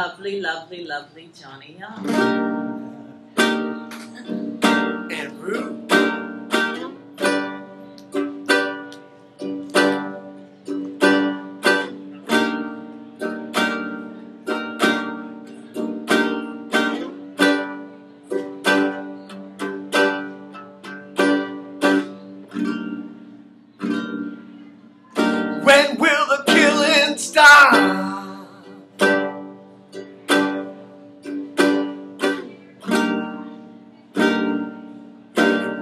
lovely, lovely, lovely Johnny Young. And Rew. When will the killing stop?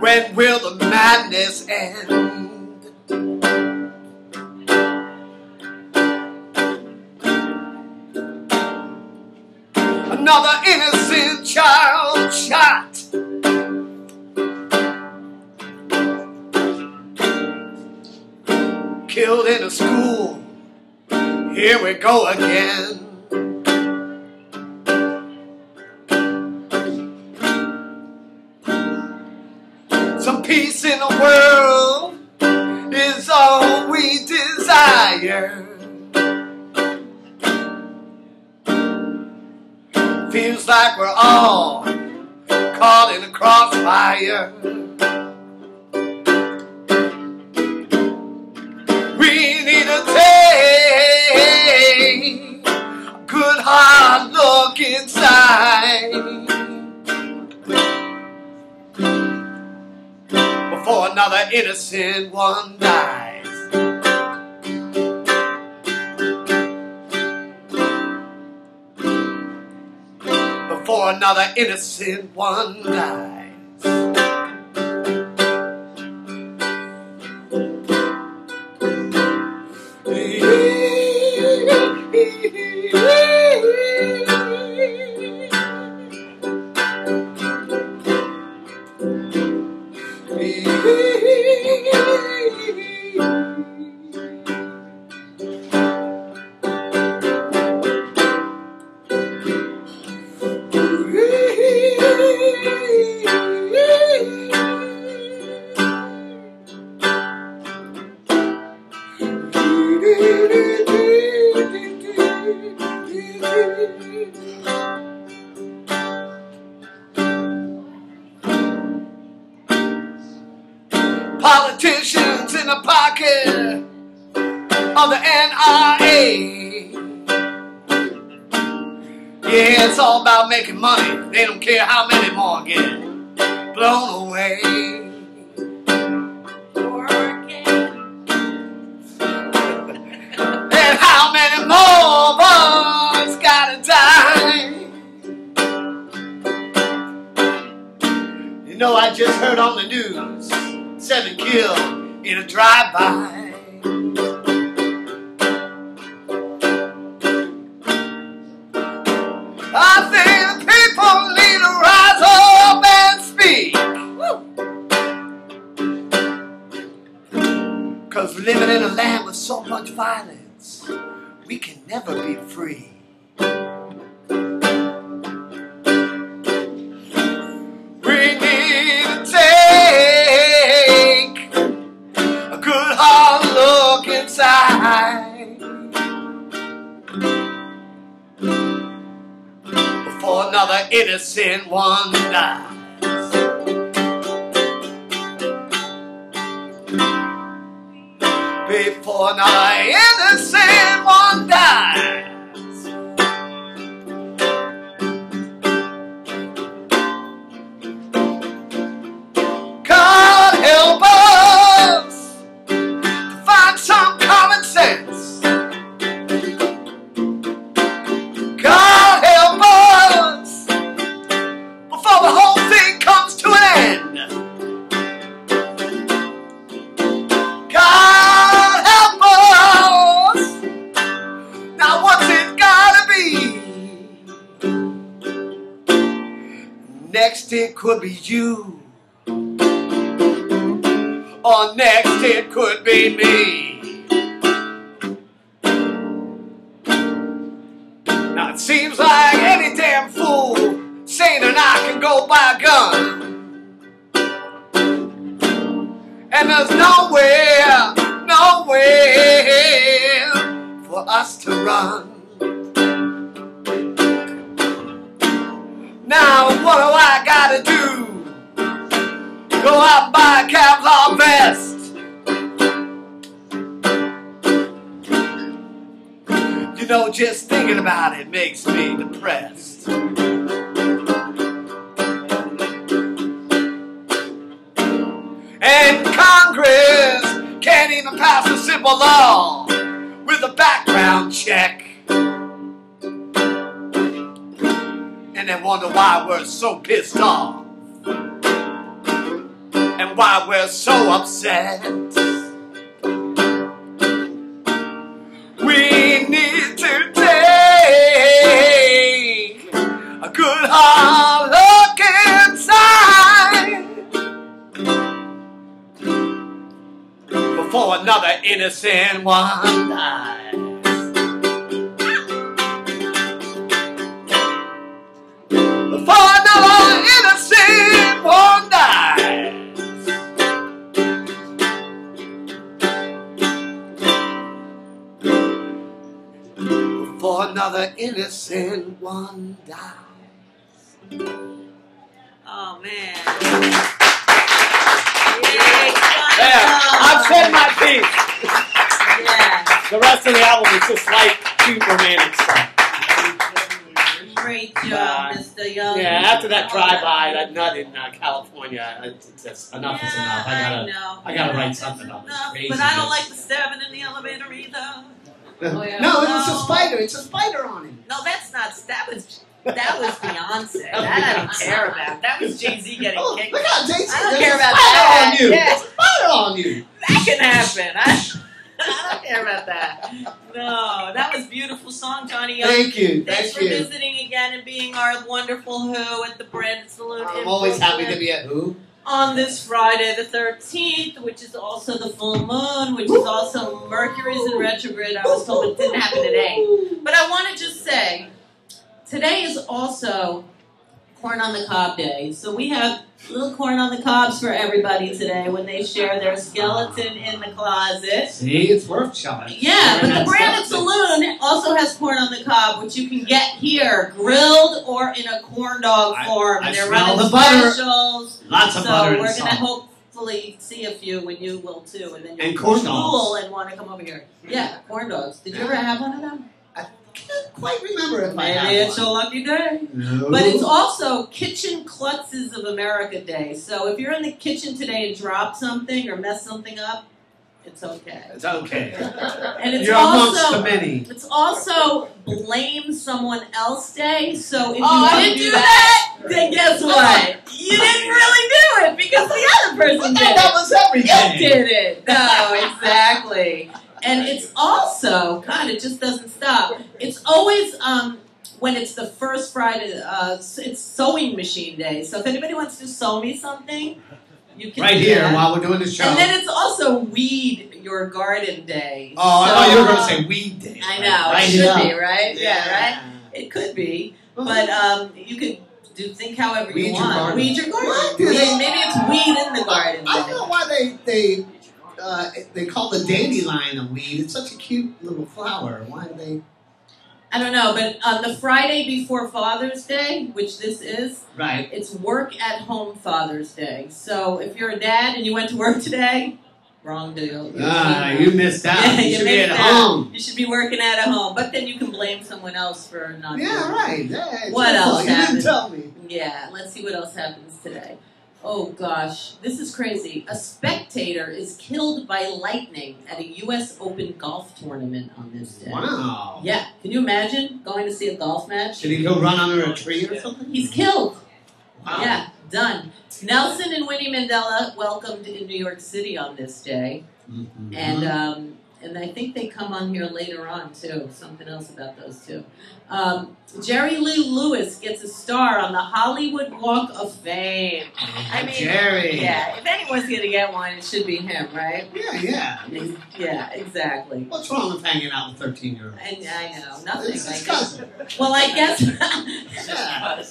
When will the madness end? Another innocent child shot. Killed in a school. Here we go again. Some peace in the world is all we desire. Feels like we're all caught in a crossfire. We need to take a good hard look inside before another innocent one dies. Before another innocent one dies. Politicians in the pocket of the NRA. Yeah, it's all about making money. They don't care how many more get blown away. And how many more ones gotta die? You know, I just heard on the news 7 killed in a drive-by. I think the people need to rise up and speak. 'Cause we're living in a land with so much violence, we can never be free. We need to take a good hard look inside before another innocent one dies. Before another innocent one dies. God help us to find some common sense. God help us before the whole thing comes to an end. God help us. Now what's it gotta be? Next it could be you. Or next it could be me. Now it seems like any damn fool sane and I can go buy a gun. And there's nowhere for us to run. what do I gotta do? Go out and buy a Kevlar vest. You know, just thinking about it makes me depressed. And Congress can't even pass a simple law with a background check. And they wonder why we're so pissed off and why we're so upset. We need to take a good hard look inside before another innocent one dies. Before another innocent one dies. Before another innocent one dies. Oh, man. There, I've said my piece. Yeah. The rest of the album is just like cheap romantic stuff. Great job, Mr. Young. Yeah, after that drive-by, that nut in California, it's just enough is enough. I gotta write something up. But I don't like the stabbing in the elevator either. Oh, yeah. No, it's a spider. It's a spider on him. No, that's not. That was Beyonce. That I don't care about. That was Jay-Z getting kicked. Look how Jay-Z. I don't care about that. that. On you. Yeah. There's a spider on you. That can happen. I don't care about that. No, that was a beautiful song, JohNNy Young. Thank you. Thanks for visiting again and being our wonderful Who at the Brandon Saloon. I'm always happy to be at Who. On this Friday the 13th, which is also the full moon, which is also Mercury's in retrograde. I was told it didn't happen today. But I want to just say, today is also Corn on the Cob Day. So we have little corn on the cobs for everybody today when they share their skeleton in the closet. See, it's worth showing. Yeah, but the Brandon Saloon also has corn on the cob, which you can get here, grilled or in a corn dog form. I They're smell running the butter. specials. Lots of butter So we're and going to salt. hopefully see a few when you will too. And then And you'll corn cool dogs. and want to come over here. Yeah, corn dogs. Did you ever have one of them? I can't quite remember if I Maybe have it's one. your lucky day. No. But it's also Kitchen Klutzes of America Day. So if you're in the kitchen today and drop something or mess something up, it's okay. It's okay. And it's You're amongst also the many. it's also Blame Someone Else Day. So if you I didn't do that, then guess what? You didn't really do it because the other person did That it. was everything. You did it. No, exactly. And it's also, God, it just doesn't stop. It's always, when it's the first Friday, it's sewing machine day. So if anybody wants to sew me something, you can Right do here that. while we're doing the show. And then it's also Weed Your Garden Day. Oh, I So- thought you were going to say Weed Day. I know, Right it should up. be, right? Yeah, right? It could be. But you could think however Weed you your want. garden. Weed your garden. What? Maybe it's weed in the garden. I don't know why they call the dandelion a weed. It's such a cute little flower. Why do they? I don't know, but on the Friday before Father's Day, which this is, Right. it's Work at Home Father's Day. So if you're a dad and you went to work today, wrong deal. You missed out. Yeah, you should be missed at out. home. You should be working at home, but then you can blame someone else for not doing Yeah, it. right. Yeah, it's What your else fault. You happened? didn't tell me. Yeah, let's see what else happens today. Oh gosh, this is crazy. A spectator is killed by lightning at a U.S. Open golf tournament on this day. Wow. Yeah, can you imagine going to see a golf match? Did he go run under a tree or something? He's killed. Wow. Yeah, done. Nelson and Winnie Mandela welcomed in New York City on this day. Mm-hmm. And I think they come on here later on, too. Something else about those two. Jerry Lee Lewis gets a star on the Hollywood Walk of Fame. I mean, Jerry. yeah, if anyone's going to get one, it should be him, right? Yeah. I mean, Yeah, exactly. what's wrong with hanging out with 13-year-olds? And I know, nothing. It's I his guess. cousin. Well, I guess... Yeah.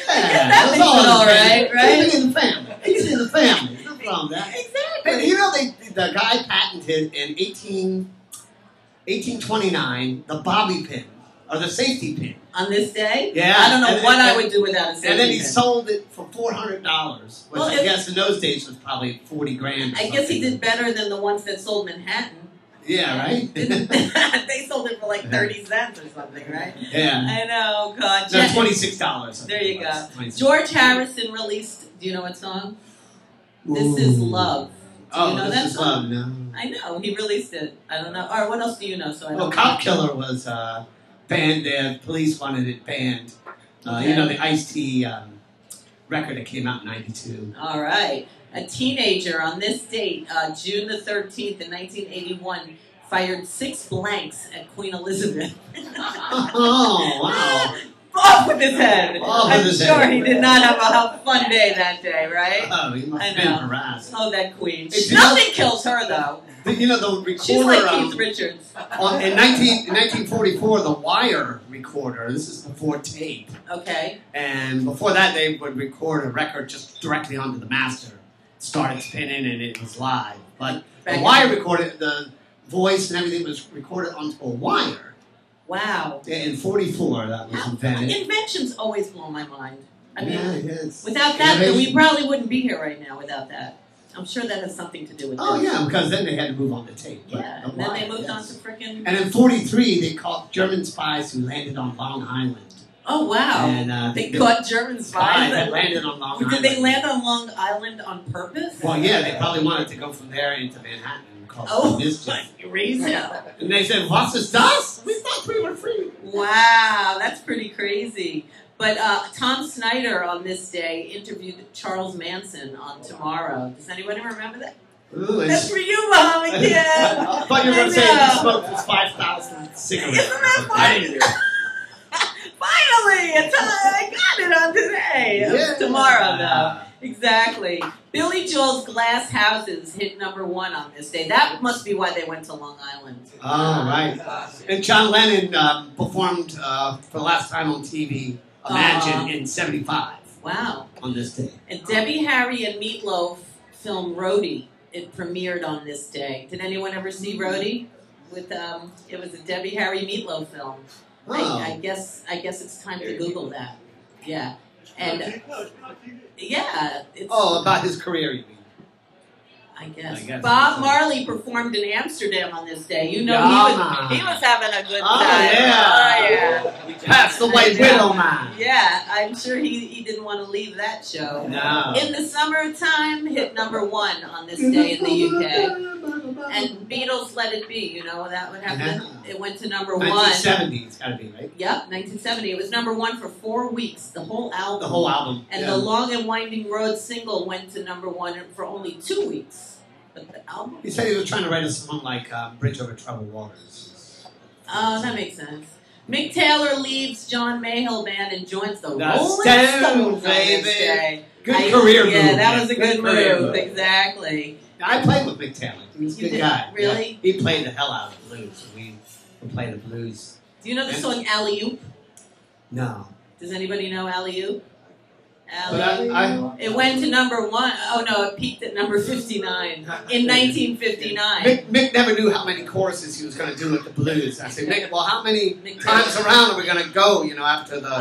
That That's makes it all right. right? Keep it in the family. Keep it in the family. There's nothing wrong with that. Exactly. And you know, the guy patented in 1829 the bobby pin. or the safety pin. On this day? Yeah. I don't know what I would do without a safety pin. And then he sold it for $400, which Well, I guess in those days was probably 40 grand. I guess he did better than the ones that sold Manhattan. Yeah, right? They sold it for like 30 cents or something, right? Yeah. I know, God. No, $26. There you go. George Harrison released, do you know what song? This Is Love. Do you know that song? Love, no. I know, he released it. I don't know. Or what else do you know? So I don't know. Cop Killer was banned. The police wanted it banned. Okay. You know, the Ice-T record that came out in '92. All right. A teenager on this date, June the 13th in 1981, fired 6 blanks at Queen Elizabeth. Oh, wow. Off with his head. I'm his sure head. he did not have a fun day that day, right? Oh, he must have been harassed. Oh, that queen. Hey, Nothing kills her, though. You know, the recorder... She's like Keith Richards. In 1944, the wire recorder, this is before tape. Okay. And before that, they would record a record just directly onto the master. Started spinning and it was live. But the wire recorder, the voice and everything was recorded onto a wire. Wow. In 44, that was invented. Inventions always blow my mind. I mean, yes. Without that, we probably wouldn't be here right now without that. I'm sure that has something to do with Oh, this. yeah, because then they had to move on to tape. Yeah, and then they moved on to frickin'... And in 43, they caught German spies who landed on Long Island. Oh, wow. And, they caught German spies that landed on Long Island. Did they land on Long Island on purpose? Well, yeah, they probably wanted to go from there into Manhattan. Oh, reason. And they said, "Was ist das? We thought we were free." Wow, that's pretty crazy. But Tom Snyder on this day interviewed Charles Manson on Tomorrow. Does anybody remember that? Ooh, that's for you, Muhammad Kid. I thought you were going to say he smoked his 5,000 cigarettes. Isn't that funny? Finally, I got it on today. Yeah. Tomorrow, though. Exactly. Billy Joel's Glass Houses hit #1 on this day. That must be why they went to Long Island. Oh, right. And John Lennon performed for the last time on TV, Imagine, in '75. Wow. On this day. And Debbie Harry and Meatloaf film Roadie. It premiered on this day. Did anyone ever see Roadie? With it was a Debbie Harry Meatloaf film. Oh. I guess it's time to Google that. Yeah. And yeah, it's, about his career, you mean? I guess. Bob Marley performed in Amsterdam on this day. You know, he was having a good time. Yeah. That's the White Widow man. Yeah, I'm sure he didn't want to leave that show. No. In the Summertime hit #1 on this day in the UK. And Beatles Let It Be, you know, that would happen. It went to #1. 1970, it's got to be, right? Yep, 1970. It was #1 for 4 weeks, the whole album. The whole album. And the Long and Winding Road single went to #1 for only 2 weeks. But the album... He said he was trying to write a song like Bridge Over Troubled Waters. Oh, that makes sense. Mick Taylor leaves John Mayhill Band and joins the Rolling Stones, baby. Good career move. Yeah, that was a good move. Exactly. I played with Mick Taylor. He was a good guy. Really? Yeah. He played the hell out of the blues. We would play the blues. Do you know the song Alley Oop? No. Does anybody know Alley Oop? It went to #1. Oh no, it peaked at number 59 in 1959. Mick never knew how many choruses he was going to do with the blues. I said, Mick, well, how many times around are we going to go? You know, after the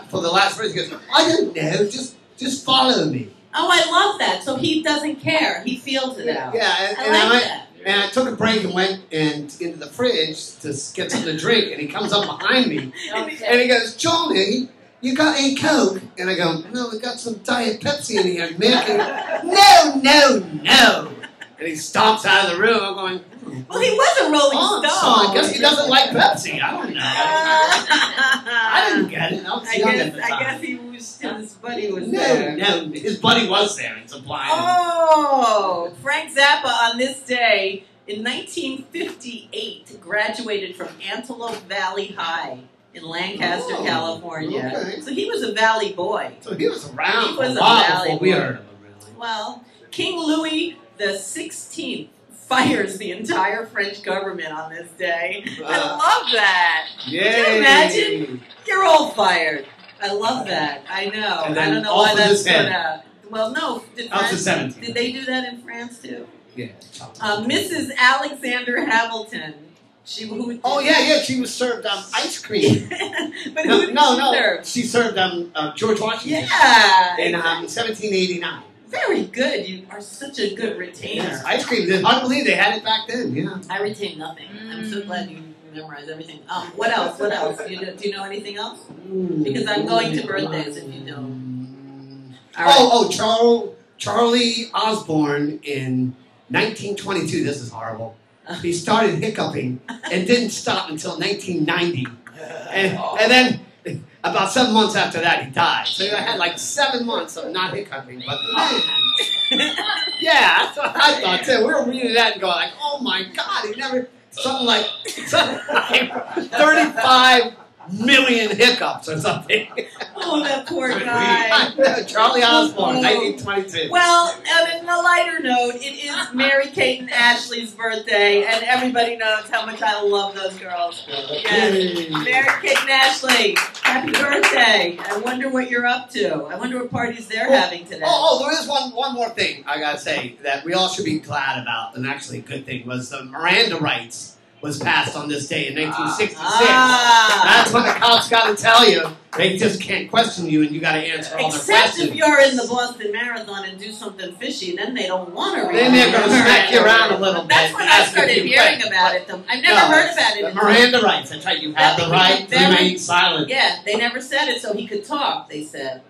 for the last verse, he goes, I don't know, just follow me. Oh, I love that. So he doesn't care. He feels it out. Yeah, and I took a break and went into the fridge to get something to drink, and he comes up behind me, and he goes, JohNNy, you got any Coke? And I go, no, we got some Diet Pepsi in here, Mick. No. And he stomps out of the room. I'm going, well, he was a Rolling Stone. So I guess he doesn't like Pepsi. I don't know. I didn't get it. I guess his buddy was there. No, his buddy was there. It's a blind. Oh, Frank Zappa on this day in 1958 graduated from Antelope Valley High in Lancaster, California. Okay. So he was a Valley boy. So he was around. He was a Valley boy. We heard of him, really. Well, King Louis XVI fires the entire French government on this day. I love that. Yay. Can you imagine? You're all fired. I love that. I know. I don't know why that's gonna. Well, no. Did they do that in France too? Yeah. Mrs. Alexander Hamilton Oh yeah, she was served ice cream. But who did she serve? She served George Washington. Yeah. In 1789. Very good. You are such a good retainer. Yes, ice cream. It's hard to believe they had it back then. Yeah. I retain nothing. I'm so glad you memorize everything. What else? What else? Do you know anything else? Because I'm going to birthdays if you don't. Charlie Osborne in 1922. This is horrible. He started hiccuping and didn't stop until 1990. And then about 7 months after that, he died. So I had like 7 months of not hiccuping. But yeah, that's what I thought too. We were reading that and going like, oh my God, he never, something like 35 million hiccups or something. Oh, that poor guy. Charlie Osborne, 1922. Well, and on a lighter note, it is Mary-Kate and Ashley's birthday, and everybody knows how much I love those girls. Yes. Mary-Kate and Ashley, happy birthday. I wonder what you're up to. I wonder what parties they're having today. There is one more thing I gotta say that we all should be glad about, and actually a good thing, was the Miranda rights was passed on this day in 1966. That's what the cops got to tell you. They just can't question you, and you got to answer all their questions. Except if you're in the Boston Marathon and do something fishy, then they don't want to read. Then they're going to smack you around a little bit. That's when I started hearing about it. I've never heard about it. The Miranda rights. That's right. You have the right to remain silent. Yeah, they never said it so he could talk, they said.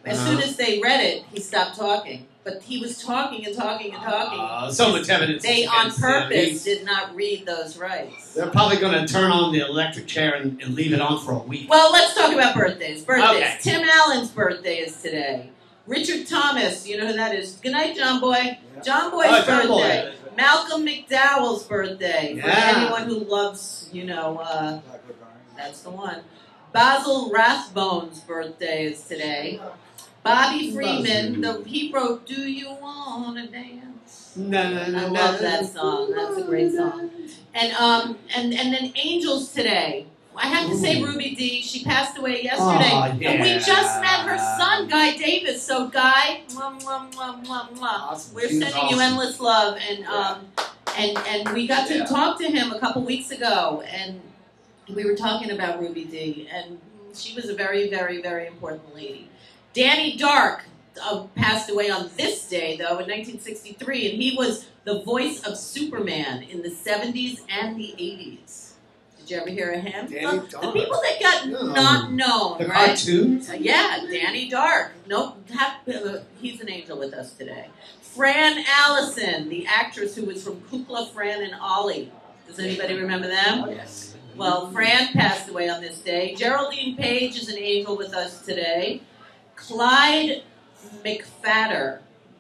As soon as they read it, he stopped talking. But he was talking and talking and talking. So much evidence. They, on purpose, did not read those rights. They're probably going to turn on the electric chair and leave it on for a week. Well, let's talk about birthdays. Okay. Tim Allen's birthday is today. Richard Thomas, you know who that is. Good night, John Boy. Yeah. John Boy's birthday. Malcolm McDowell's birthday. For anyone who loves, that's the one. Basil Rathbone's birthday is today. Bobby Freeman, he wrote "Do You Wanna Dance?" No. I love that song. That's a great song. And then Angels today. I have to say Ruby Dee. She passed away yesterday. Oh, yeah. And we just met her son, Guy Davis. So Guy, mwah, mwah, mwah, mwah, mwah. Awesome. We're sending you endless love. And we got to talk to him a couple weeks ago, and we were talking about Ruby Dee, and she was a very, very, very important lady. Danny Dark passed away on this day, though, in 1963, and he was the voice of Superman in the 70s and the 80s. Did you ever hear of him? The people that got not known, the right? Cartoons? Yeah, Danny Dark. Nope, he's an angel with us today. Fran Allison, the actress who was from Kukla, Fran, and Ollie. Does anybody remember them? Yes. Well, Fran passed away on this day. Geraldine Page is an angel with us today. Clyde McFadder,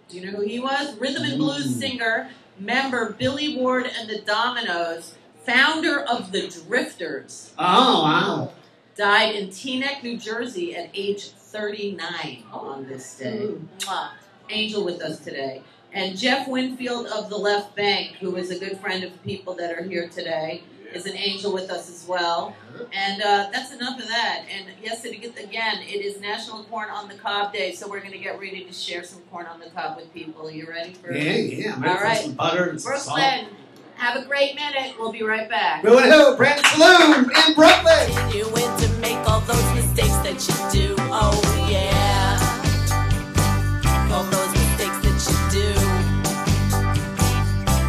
do you know who he was? Rhythm and blues singer, member Billy Ward and the Dominoes, founder of the Drifters. Oh, wow. Died in Teaneck, New Jersey at age 39 on this day. Mwah. Angel with us today. And Jeff Winfield of the Left Bank, who is a good friend of the people that are here today, is an angel with us as well. And that's enough of that. And yes, again, it is National Corn on the Cob Day, so we're going to get ready to share some corn on the cob with people. Are you ready for it? Yeah. All right. Some butter and some salt. Brooklyn, have a great minute. We'll be right back. Rew WhO, Brand Saloon in Brooklyn. You went to make all those mistakes that you do. Oh, yeah. All those mistakes that you do.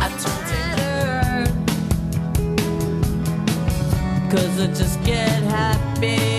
I turn to her. 'Cause I just get happy.